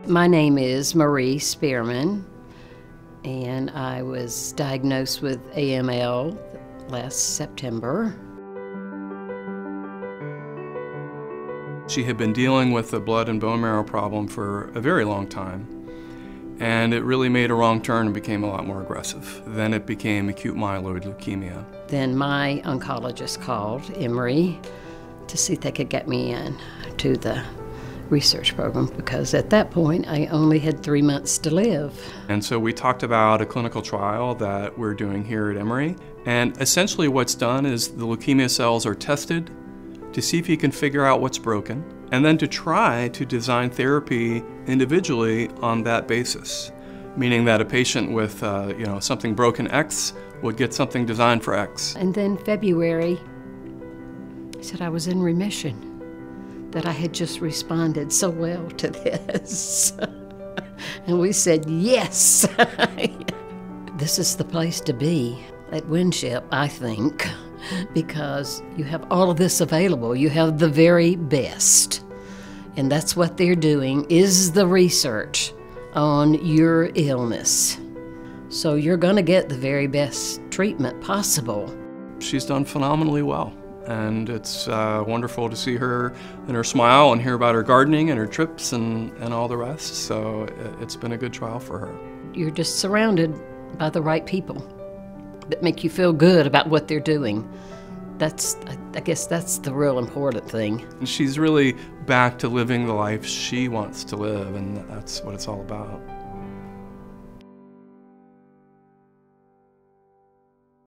My name is Marie Spearman, and I was diagnosed with AML last September. She had been dealing with a blood and bone marrow problem for a very long time, and it really made a wrong turn and became a lot more aggressive. Then it became acute myeloid leukemia. Then my oncologist called, Emory, to see if they could get me in to the research program, because at that point I only had 3 months to live. And so we talked about a clinical trial that we're doing here at Emory, and essentially what's done is the leukemia cells are tested to see if you can figure out what's broken, and then to try to design therapy individually on that basis, meaning that a patient with something broken X would get something designed for X. And then February, I said I was in remission, that I had just responded so well to this. And we said, yes! This is the place to be at Winship, I think, because you have all of this available. You have the very best. And that's what they're doing, is the research on your illness. So you're gonna get the very best treatment possible. She's done phenomenally well. And it's wonderful to see her and her smile and hear about her gardening and her trips and all the rest. So it's been a good trial for her. You're just surrounded by the right people that make you feel good about what they're doing. I guess that's the real important thing. And she's really back to living the life she wants to live, and that's what it's all about.